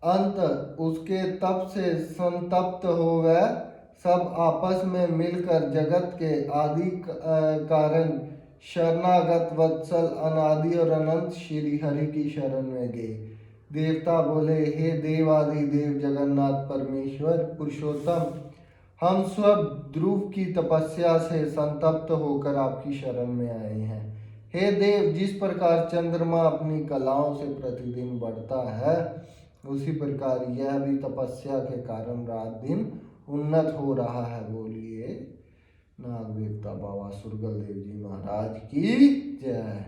अंत उसके तप से संतप्त हो वह सब आपस में मिलकर जगत के आदि कारण शरणागत वत्सल अनादि और अनंत श्री हरि की शरण में गए। देवता बोले, हे देवादि देव जगन्नाथ परमेश्वर पुरुषोत्तम, हम सब ध्रुव की तपस्या से संतप्त होकर आपकी शरण में आए हैं। हे देव, जिस प्रकार चंद्रमा अपनी कलाओं से प्रतिदिन बढ़ता है, उसी प्रकार यह भी तपस्या के कारण रात दिन उन्नत हो रहा है। बोलिए नाग देवता बाबा सुरगल देव जी महाराज की जय।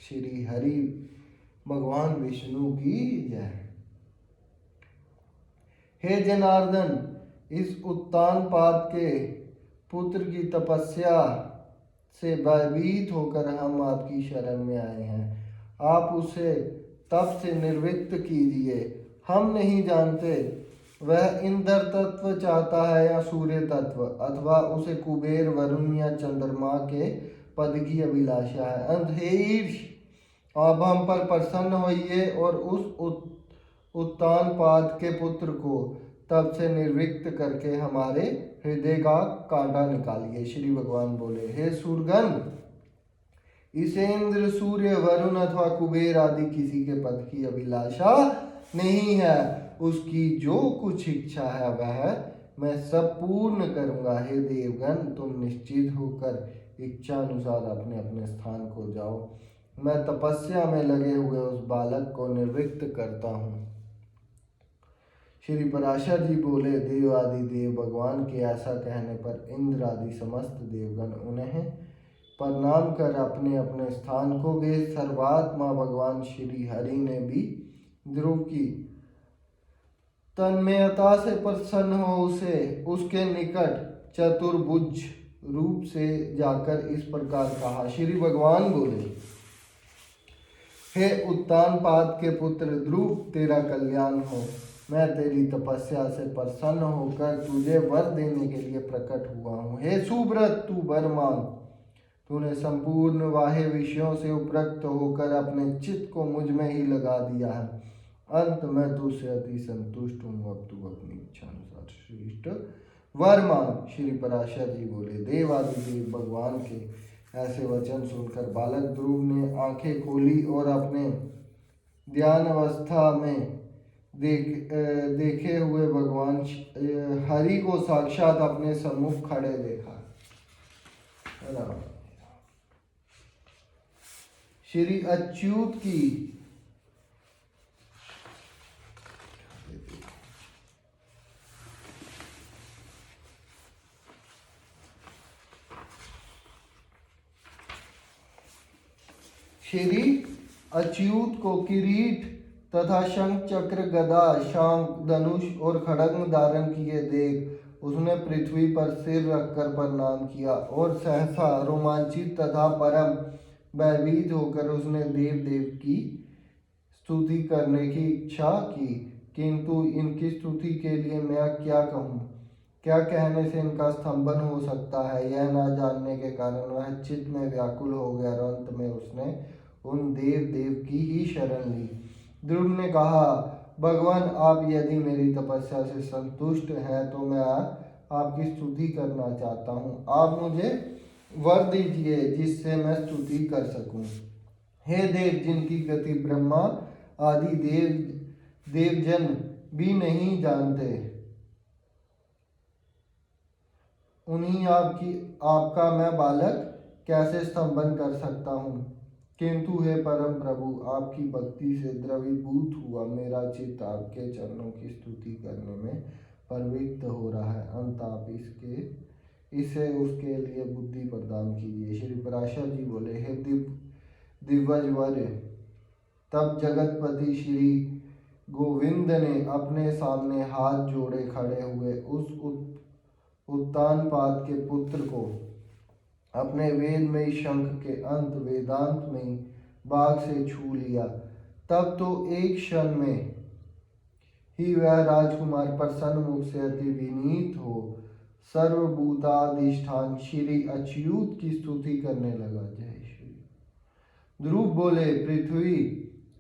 श्री हरि भगवान विष्णु की जय। हे जनार्दन, इस उत्तानपाद के पुत्र की तपस्या से भयभीत होकर हम आपकी शरण में आए हैं। आप उसे तप से निर्वृत्त कीजिए। हम नहीं जानते वह इंद्र तत्व चाहता है या सूर्य तत्व, अथवा उसे कुबेर, वरुण या चंद्रमा के पद की अभिलाषा है। अंधेश, अब हम पर प्रसन्न होइए और उस उत्तानपाद के पुत्र को तब से निर्विक्त करके हमारे हृदय का कांटा निकालिए। श्री भगवान बोले, हे सूरगण, इसे इंद्र, सूर्य, वरुण अथवा कुबेर आदि किसी के पद की अभिलाषा नहीं है। उसकी जो कुछ इच्छा है वह मैं सब पूर्ण करूंगा। हे देवगण, तुम निश्चित होकर इच्छा अनुसार अपने अपने स्थान को जाओ। मैं तपस्या में लगे हुए उस बालक को निर्विक्त करता हूँ। श्री पराशर जी बोले, देव आदि देव भगवान के ऐसा कहने पर इंद्र आदि समस्त देवगण उन्हें प्रणाम कर अपने अपने स्थान को गए। सर्वात्मा भगवान श्री हरि ने भी ध्रुव की तन्मयता से प्रसन्न हो उसे उसके निकट चतुर्भुज रूप से जाकर इस प्रकार कहा। श्री भगवान बोले, हे उत्तानपाद के पुत्र ध्रुव, तेरा कल्याण हो। मैं तेरी तपस्या से प्रसन्न होकर तुझे वर देने के लिए प्रकट हुआ हूँ। हे सुब्रत, तू वर मांग। तूने संपूर्ण बाह्य विषयों से उपरक्त होकर अपने चित्त को मुझ में ही लगा दिया है। अंत में तुझसे अति संतुष्ट हूँ। अब तू अपनी इच्छा अनुसार श्रेष्ठ वर मांग। श्री पराशर जी बोले, देवादिदेव भगवान के ऐसे वचन सुनकर बालक ध्रुव ने आंखें खोली और अपने ध्यान अवस्था में देखे हुए भगवान हरि को साक्षात अपने सम्मुख खड़े देखा। श्री अच्युत की श्री अच्युत को किरीट तथा शंख, चक्र, गदा, शांख, धनुष और खड्ग धारण किए देख उसने पृथ्वी पर सिर रखकर प्रणाम किया और सहसा रोमांचित तथा परम भयभीत होकर उसने देव देव की स्तुति करने की इच्छा की। किंतु इनकी स्तुति के लिए मैं क्या कहूँ, क्या कहने से इनका स्तंभन हो सकता है, यह न जानने के कारण वह चित्त में व्याकुल हो गया और अंत में उसने उन देव देव की ही शरण ली। ध्रुव ने कहा, भगवान, आप यदि मेरी तपस्या से संतुष्ट हैं तो मैं आपकी स्तुति करना चाहता हूँ। आप मुझे वर दीजिए जिससे मैं स्तुति कर सकूं। हे देव, जिनकी गति ब्रह्मा आदि देवजन भी नहीं जानते, उन्हीं आपका मैं बालक कैसे स्तंभन कर सकता हूँ। किंतु हे परम प्रभु, आपकी भक्ति से द्रवीभूत हुआ मेरा चित्त आपके चरणों की स्तुति करने में प्रवृत्त हो रहा है। अंत आप इसे उसके लिए बुद्धि प्रदान कीजिए। श्री पराशर जी बोले, हे दिव्यवर, तब जगतपति श्री गोविंद ने अपने सामने हाथ जोड़े खड़े हुए उस उत्तानपाद के पुत्र को अपने वेदमयी शंख के अंत वेदांत में बाग से छू लिया। तब तो एक क्षण में ही वह राजकुमार प्रसन्न मुख से अति विनीत हो सर्वभूताधिष्ठान श्री अच्युत की स्तुति करने लगा। जय श्री। ध्रुव बोले, पृथ्वी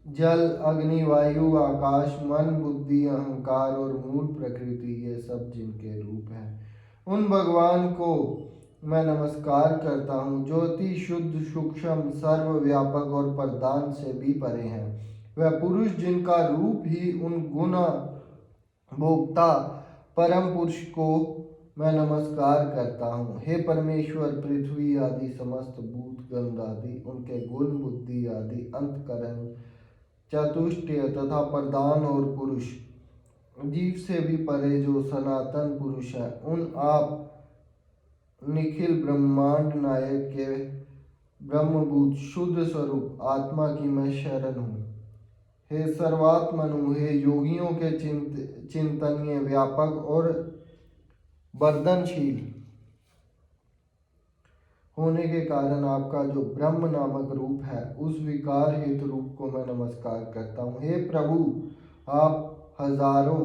जल, अग्नि, वायु, आकाश, मन, बुद्धि, अहंकार और मूल प्रकृति, ये सब जिनके रूप हैं, उन भगवान को मैं नमस्कार करता हूँ जो अति शुद्ध, सूक्ष्म, सर्वव्यापक और प्रदान से भी परे हैं। वह पुरुष जिनका रूप ही उन गुण भोक्ता परम पुरुष को मैं नमस्कार करता हूँ। हे परमेश्वर, पृथ्वी आदि समस्त भूत, गंध आदि, उनके गुण, बुद्धि आदि, अंतकरण, चतुष्टय तथा प्रधान और पुरुष, जीव से भी परे जो सनातन पुरुष है, उन आप निखिल ब्रह्मांड नायक के ब्रह्मभूत शुद्ध स्वरूप आत्मा की मैं शरण हूँ। हे सर्वात्मनु, हे योगियों के चिंतनीय, व्यापक और वर्धनशील होने के कारण आपका जो ब्रह्म नामक रूप है, उस विकार हेतु रूप को मैं नमस्कार करता हूँ। हे प्रभु, आप हजारों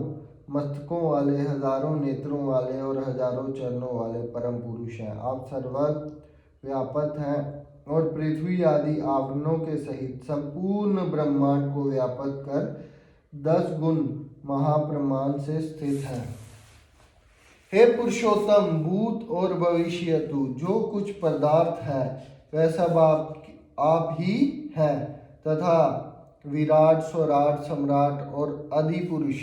मस्तकों वाले, हजारों नेत्रों वाले और हजारों चरणों वाले परम पुरुष हैं। आप सर्वत्र व्यापक हैं और पृथ्वी आदि आवरणों के सहित संपूर्ण ब्रह्मांड को व्यापक कर 10 गुण महाप्रमाण से स्थित हैं। हे पुरुषोत्तम, भूत और भविष्यतु जो कुछ पदार्थ है वह सब आप ही हैं तथा विराट, स्वराट, सम्राट और अधिपुरुष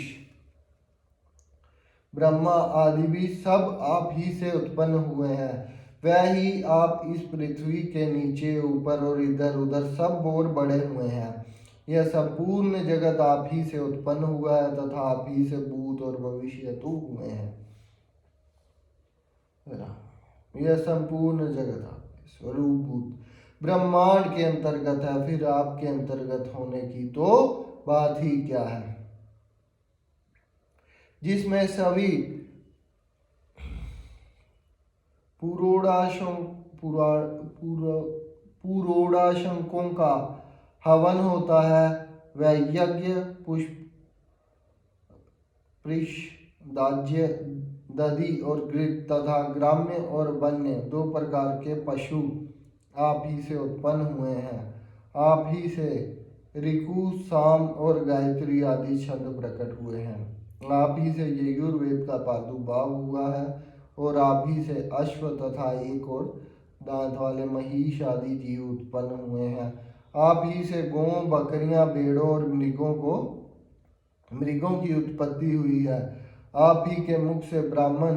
ब्रह्मा आदि भी सब आप ही से उत्पन्न हुए हैं। वह ही आप इस पृथ्वी के नीचे, ऊपर और इधर उधर सब ओर बढ़े हुए हैं। यह संपूर्ण जगत आप ही से उत्पन्न हुआ है तथा आप ही से भूत और भविष्यतु हुए हैं। यह संपूर्ण जगत आपके स्वरूप भूत ब्रह्मांड के अंतर्गत है, फिर आपके अंतर्गत होने की तो बात ही क्या है, जिसमें सभी पुरोडाशंकों का हवन होता है। वह यज्ञ, पुष्प, पृष, दाज्य, दधि और गृत तथा ग्राम्य और वन्य 2 प्रकार के पशु आप ही से उत्पन्न हुए हैं। आप ही से ऋकु, साम और गायत्री आदि छंद प्रकट हुए हैं। आप ही से यजुर्वेद का प्रादुर्भाव हुआ है और आप ही से अश्व तथा एक और दांत वाले महिष आदि जीव उत्पन्न हुए हैं। आप ही से गौ, बकरियां, भेड़ों और मृगों की उत्पत्ति हुई है। आप ही के मुख से ब्राह्मण,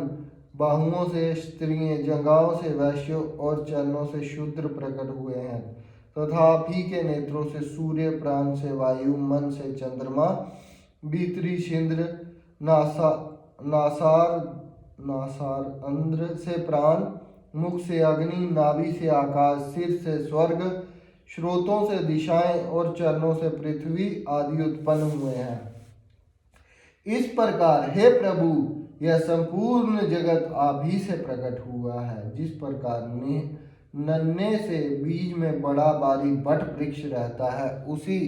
बाहुओं से स्त्रियां, जंघाओं से वैश्य और चरणों से शूद्र प्रकट हुए हैं तथा आप ही के नेत्रों से सूर्य, प्राण से वायु, मन से चंद्रमा, भीतरी छिद्र, नासार अंध्र से प्राण, मुख से अग्नि, नाभि से आकाश, सिर से स्वर्ग, स्रोतों से दिशाएं और चरणों से पृथ्वी आदि उत्पन्न हुए हैं। इस प्रकार हे प्रभु, यह संपूर्ण जगत आप ही से प्रकट हुआ है। जिस प्रकार नन्हे से बीज में बड़ा भारी वट वृक्ष रहता है, उसी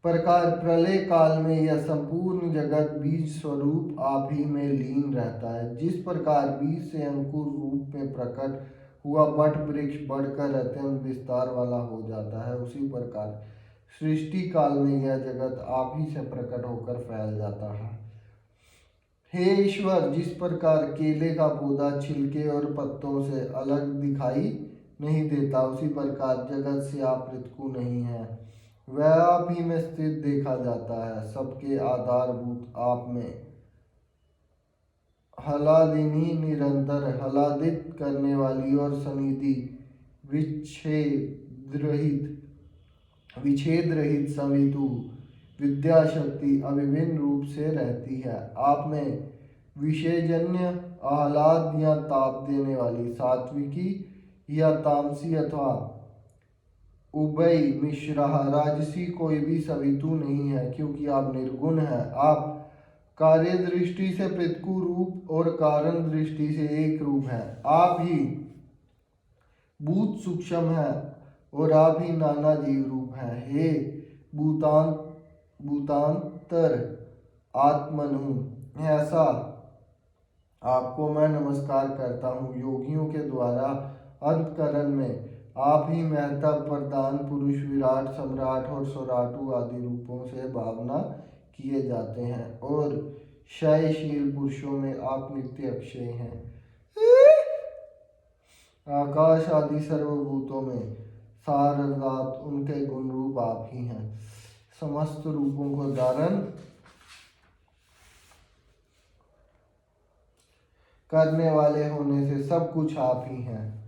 प्रकार प्रलय काल में यह संपूर्ण जगत बीज स्वरूप आप ही में लीन रहता है। जिस प्रकार बीज से अंकुर रूप में प्रकट हुआ वट वृक्ष बढ़कर अत्यंत विस्तार वाला हो जाता है, उसी प्रकार सृष्टि काल में यह जगत आप ही से प्रकट होकर फैल जाता है। हे ईश्वर, जिस प्रकार केले का पौधा छिलके और पत्तों से अलग दिखाई नहीं देता, उसी प्रकार जगत से आप पृथक नहीं है, वह आप ही में स्थित देखा जाता है। सबके आधारभूत आप में हलादिनी, निरंतर हलादित करने वाली और सनिधि, विच्छेद रहित सवितु विद्या शक्ति अभिन्न रूप से रहती है। आप में विषयजन्य आह्लाद या ताप देने वाली सात्विकी या तामसी अथवा उभय मिश्रा राजसी कोई भी सवितु नहीं है, क्योंकि आप निर्गुण हैं। आप कार्य दृष्टि से पृथक रूप और कारण दृष्टि से एक रूप है। आप ही भूत सूक्ष्म है और आप ही नाना जीव रूप हैं। हे भूतांतर आत्मनु, ऐसा आपको मैं नमस्कार करता हूँ। योगियों के द्वारा अंतकरण में आप ही महत्व प्रधान पुरुष, विराट, सम्राट और सौराटु आदि रूपों से भावना किए जाते हैं और क्षयशील पुरुषों में आप नित्य अक्षय हैं। आकाश आदि सर्वभूतों में सारनाथ उनके गुण रूप आप ही हैं। समस्त रूपों को धारण करने वाले होने से सब कुछ आप ही हैं।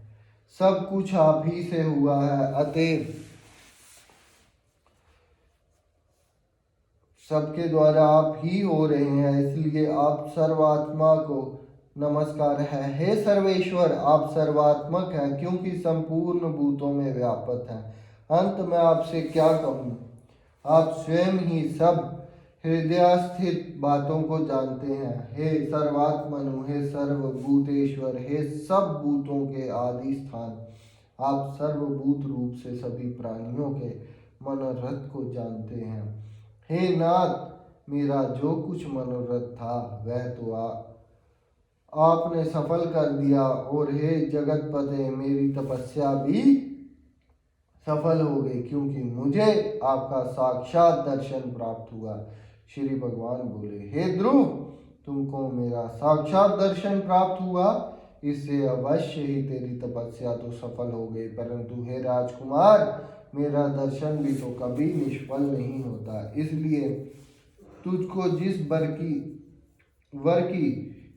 सब कुछ आप ही से हुआ है, अतएव सबके द्वारा आप ही हो रहे हैं, इसलिए आप सर्वात्मा को नमस्कार है। हे सर्वेश्वर, आप सर्वात्मक हैं क्योंकि संपूर्ण भूतों में व्यापक हैं। अंत में आपसे क्या कहूँ, आप स्वयं ही सब हृदयस्थित बातों को जानते हैं। हे सर्वात्मनु, हे सर्वभूतेश्वर, हे सब भूतों के आदि स्थान, आप सर्वभूत रूप से सभी प्राणियों के मनोरथ को जानते हैं। हे नाथ, मेरा जो कुछ मनोरथ था वह तो आपने सफल कर दिया, और हे जगतपते, मेरी तपस्या भी सफल हो गई क्योंकि मुझे आपका साक्षात दर्शन प्राप्त हुआ। श्री भगवान बोले, हे ध्रुव, तुमको मेरा साक्षात दर्शन प्राप्त हुआ, इससे अवश्य ही तेरी तपस्या तो सफल हो गई, परंतु हे राजकुमार, मेरा दर्शन भी तो कभी निष्फल नहीं होता। इसलिए तुझको जिस वर की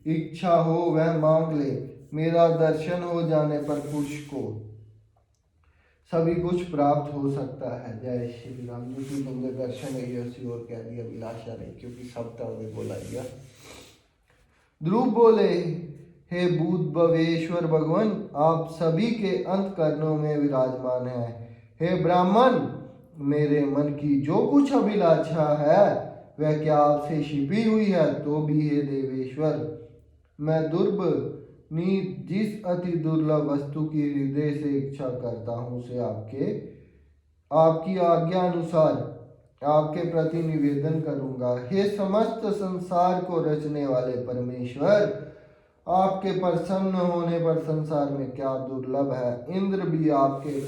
इच्छा हो वह मांग ले। मेरा दर्शन हो जाने पर पुरुष को सभी कुछ प्राप्त हो सकता है। जय श्री राम जी की तुमने दर्शन है और कह दिया विलासा नहीं, क्योंकि सब तक बोला दिया। ध्रुव बोले, हे भूत भवेश्वर भगवान, आप सभी के अंतकरणों में विराजमान हैं। हे ब्राह्मण, मेरे मन की जो कुछ अभिलाषा है वह क्या आपसे छिपी हुई है? तो भी हे देवेश्वर, मैं जिस अति दुर्लभ वस्तु की हृदय से इच्छा करता हूँ उसे आपकी आज्ञा अनुसार आपके प्रति निवेदन करूँगा। हे समस्त संसार को रचने वाले परमेश्वर, आपके प्रसन्न होने पर संसार में क्या दुर्लभ है। इंद्र भी आपके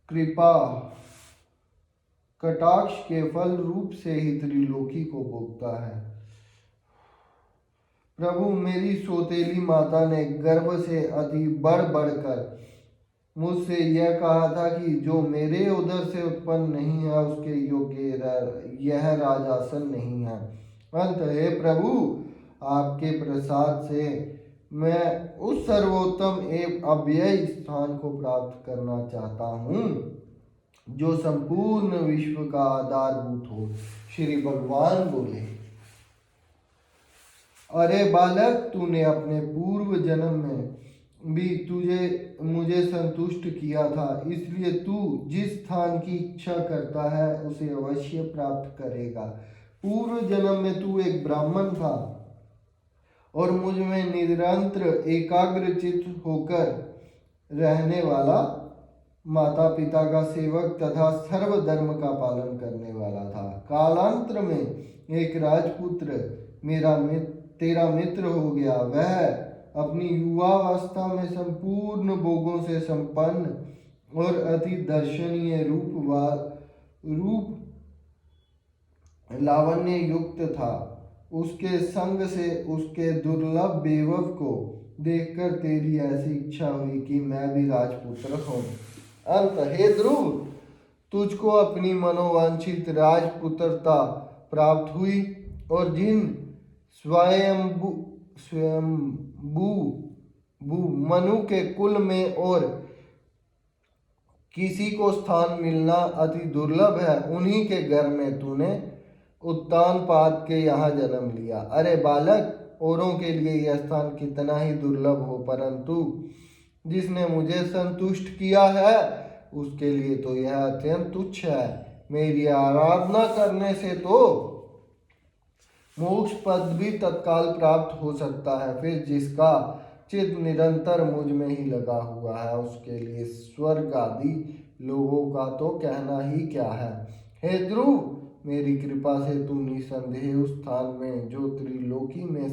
कृपा कटाक्ष के फल रूप से ही त्रिलोकी को भोगता है। प्रभु, मेरी सौतेली माता ने गर्भ से अति बढ़कर मुझसे यह कहा था कि जो मेरे उदर से उत्पन्न नहीं है उसके योग्य यह राजासन नहीं है। अंत हे प्रभु, आपके प्रसाद से मैं उस सर्वोत्तम एवं अव्यय स्थान को प्राप्त करना चाहता हूँ जो संपूर्ण विश्व का आधारभूत हो। श्री भगवान बोले, अरे बालक, तूने अपने पूर्व जन्म में भी मुझे संतुष्ट किया था, इसलिए तू जिस स्थान की इच्छा करता है उसे अवश्य प्राप्त करेगा। पूर्व जन्म में तू एक ब्राह्मण था और मुझ में निरंतर एकाग्रचित होकर रहने वाला, माता पिता का सेवक तथा सर्वधर्म का पालन करने वाला था। कालांतर में एक राजपुत्र तेरा मित्र हो गया। वह अपनी युवावस्था में संपूर्ण भोगों से संपन्न और अति दर्शनीय रूप लावण्य युक्त था। उसके संग से उसके दुर्लभ वैभव को देखकर तेरी ऐसी इच्छा हुई कि मैं भी राजपुत्र हूँ। अंत हे ध्रुव, तुझको अपनी मनोवांछित राजपुत्रता प्राप्त हुई और जिन स्वयंभू मनु के कुल में और किसी को स्थान मिलना अति दुर्लभ है, उन्हीं के घर में तूने उत्तानपाद के यहाँ जन्म लिया। अरे बालक, औरों के लिए यह स्थान कितना ही दुर्लभ हो, परंतु जिसने मुझे संतुष्ट किया है उसके लिए तो यह अत्यंत तुच्छ है। मेरी आराधना करने से तो मोक्ष पद भी तत्काल प्राप्त हो सकता है, फिर जिसका चित्त निरंतर मुझ में ही लगा हुआ है उसके लिए स्वर्ग आदि लोगों का तो कहना ही क्या है। हे ध्रुव, मेरी कृपा से तू निसंदेह उस स्थान में जो त्रिलोकी में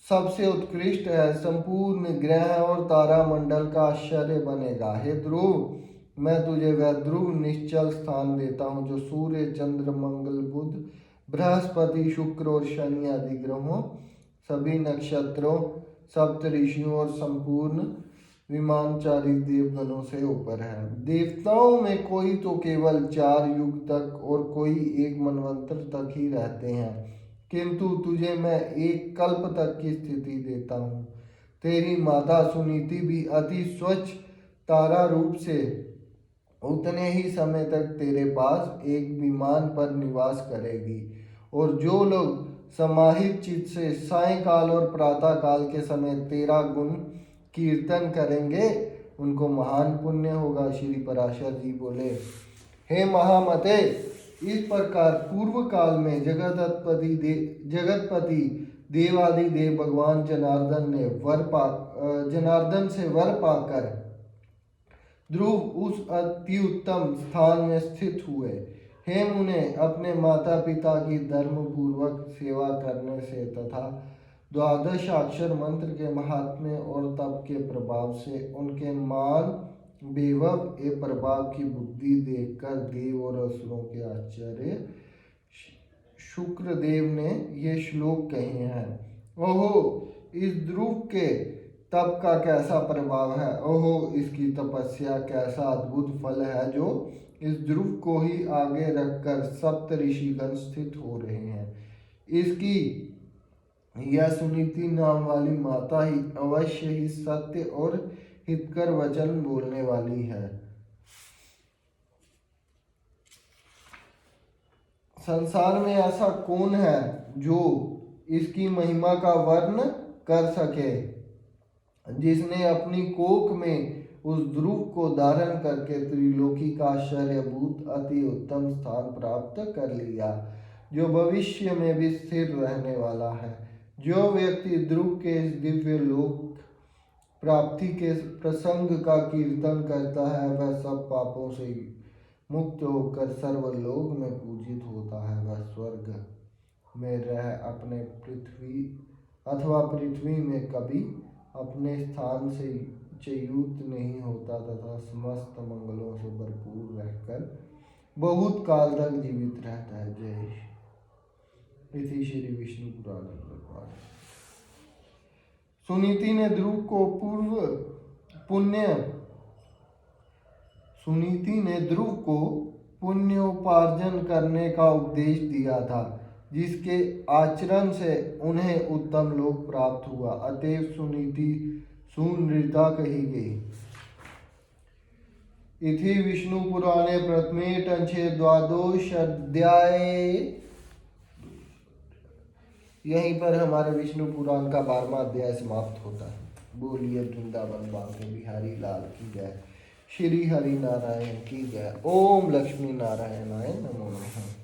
सबसे उत्कृष्ट है, संपूर्ण ग्रह और तारामंडल का आश्चर्य बनेगा। हे ध्रुव, मैं तुझे वह ध्रुव निश्चल स्थान देता हूँ जो सूर्य, चंद्र, मंगल, बुध, बृहस्पति, शुक्र और शनि आदि ग्रहों, सभी नक्षत्रों, सप्त ऋषियों और संपूर्ण विमानचारी देवगणों से ऊपर है। देवताओं में कोई तो केवल 4 युग तक और कोई 1 मनवंतर तक ही रहते हैं, किंतु तुझे मैं 1 कल्प तक की स्थिति देता हूँ। तेरी माता सुनीति भी अति स्वच्छ तारा रूप से उतने ही समय तक तेरे पास एक विमान पर निवास करेगी। और जो लोग समाहित चित्त से सायंकाल और प्रातः काल के समय तेरा गुण कीर्तन करेंगे, उनको महान पुण्य होगा। श्री पराशर जी बोले, हे महामते, इस प्रकार पूर्व काल में जगतपति देवादिदेव भगवान जनार्दन से वर पाकर ध्रुव उस अति उत्तम स्थान में स्थित हुए। हे मुने, अपने माता पिता की धर्म पूर्वक सेवा करने से तथा 12 अक्षर मंत्र के महात्म्य और तप के प्रभाव से उनके मान, वैभव ए प्रभाव की बुद्धि देखकर देव और असुरों के आचार्य शुक्रदेव ने ये श्लोक कहे हैं। ओहो, इस ध्रुव के तप का कैसा प्रभाव है! ओहो, इसकी तपस्या कैसा अद्भुत फल है, जो इस ध्रुव को ही आगे रखकर सप्त ऋषिगण स्थित हो रहे हैं। इसकी यह सुनीति नाम वाली माता ही अवश्य ही सत्य और हितकर वचन बोलने वाली है। संसार में ऐसा कौन है जो इसकी महिमा का वर्ण कर सके, जिसने अपनी कोख में उस ध्रुव को धारण करके त्रिलोकी का आश्चर्यभूत अति उत्तम स्थान प्राप्त कर लिया, जो भविष्य में भी स्थिर रहने वाला है। जो व्यक्ति ध्रुव के इस दिव्य लोक प्राप्ति के प्रसंग का कीर्तन करता है, वह सब पापों से मुक्त होकर सर्वलोक में पूजित होता है। वह स्वर्ग में रह अपने पृथ्वी में कभी अपने स्थान से च्युत नहीं होता तथा समस्त मंगलों से भरपूर रहकर बहुत काल तक जीवित रहता है। जय इति श्री विष्णु पुराण। सुनीति ने ध्रुव को पुण्योपार्जन करने का उपदेश दिया था, जिसके आचरण से उन्हें उत्तम लोक प्राप्त हुआ। अतएव सुनीति सुनृता कही गई। इति विष्णु पुराणे प्रथमे टंचे 12 अध्याय। यहीं पर हमारे विष्णु पुराण का 12वां अध्याय समाप्त होता है। बोलिए वृंदावन बांके बिहारी लाल की जय। श्री हरि नारायण की जय। ओम लक्ष्मी नारायणाय नमो नमः।